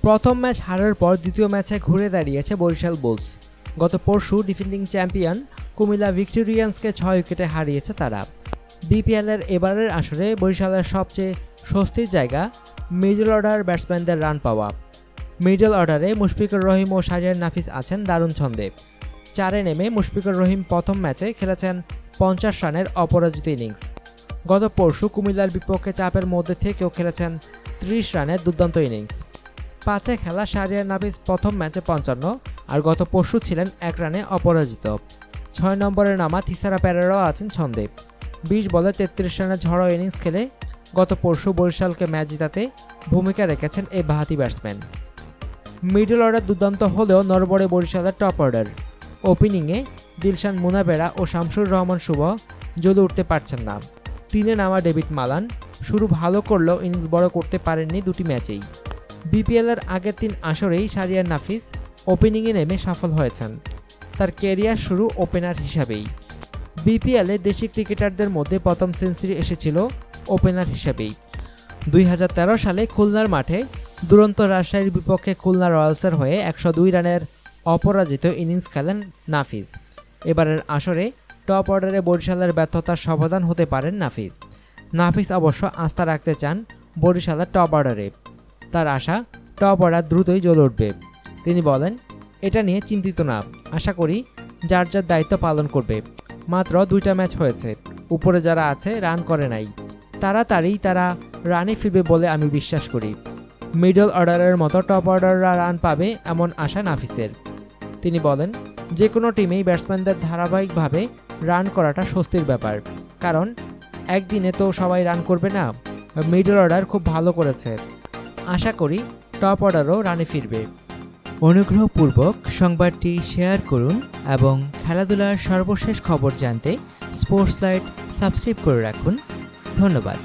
প্রথম ম্যাচ হারার পর দ্বিতীয় ম্যাচে ঘুরে দাঁড়িয়েছে বরিশাল বুলস। গত পরশু ডিফেন্ডিং চ্যাম্পিয়ন কুমিল্লা ভিক্টোরিয়ান্সকে 6 উইকেটে হারিয়েছে তারা। বিপিএলের এবারের আসরে বরিশালের সবচেয়ে স্বস্তির জায়গা মিডল অর্ডার ব্যাটসম্যানদের রান পাওয়া। মিডল অর্ডারে মুশফিকুর রহিম ও শাহরিয়ার নাফিস আছেন দারুণ ছন্দে। 4-এ নেমে মুশফিকুর রহিম প্রথম ম্যাচে খেলেছেন 50 রানের অপরাজিত ইনিংস। গত পরশু কুমিল্লার বিপক্ষে চাপের মধ্যে থেকেও খেলেছেন 30 রানের দুর্দান্ত ইনিংস। 5-এ খেলা শাহরিয়ার নাফিস প্রথম ম্যাচে 55 আর গত পরশু ছিলেন 1 রানে অপরাজিত। 6 নম্বরে নামা থিসারা পেরেরাও আছেন ছন্দে। 20 বলে 33 রানের ঝড়ো ইনিংস খেলে গত পরশু বরিশালকে ম্যাচ জেতাতে ভূমিকা রেখেছেন এই বাঁহাতি ব্যাটসম্যান। মিডল অর্ডার দুর্দান্ত হলেও নড়বড়ে বরিশালের টপ অর্ডার। ওপেনিংয়ে দিলশান মুনাবেরা ও শামসুর রহমান শুভ জ্বলে উঠতে পারছেন না। 3-এ নামা ডেভিড মালান শুরু ভালো করলেও ইনিংস বড় করতে পারেননি দুটি ম্যাচেই। বিপিএলের আগের 3 আসরেই শাহরিয়ার নাফিস ওপেনিংয়ে নেমে সফল হয়েছেন। তার ক্যারিয়ার শুরু ওপেনার হিসাবেই। বিপিএলে দেশি ক্রিকেটারদের মধ্যে প্রথম সেঞ্চুরি এসেছিল ওপেনার হিসাবেই। 2013 সালে খুলনার মাঠে দুরন্ত রাজশাহীর বিপক্ষে খুলনা রয়্যালসের হয়ে 102 রানের অপরাজিত ইনিংস খেলেন নাফিস। এবারের আসরে টপ অর্ডারে বরিশালের ব্যর্থতার সমাধান হতে পারেন নাফিস। নাফিস অবশ্য আস্থা রাখতে চান বরিশালের টপ অর্ডারে। তার আশা টপ অর্ডার দ্রুতই জ্বলে উঠবে। তিনি বলেন, এটা নিয়ে চিন্তিত না, আশা করি যার যার দায়িত্ব পালন করবে। মাত্র 2টা ম্যাচ হয়েছে, উপরে যারা আছে রান করে নাই, তাড়াতাড়ি তারা রানে ফিরবে বলে আমি বিশ্বাস করি। মিডল অর্ডারের মতো টপ অর্ডাররা রান পাবে এমন আশা নাফিসের। তিনি বলেন, যে কোনো টিমেই ব্যাটসম্যানদের ধারাবাহিকভাবে রান করাটা স্বস্তির ব্যাপার, কারণ একদিনে তো সবাই রান করবে না। মিডল অর্ডার খুব ভালো করেছে, আশা করি টপ অর্ডারও রানে ফিরবে। অনুগ্রহপূর্বক সংবাদটি শেয়ার করুন এবং খেলাধুলার সর্বশেষ খবর জানতে স্পোর্টস লাইট সাবস্ক্রাইব করে রাখুন। ধন্যবাদ।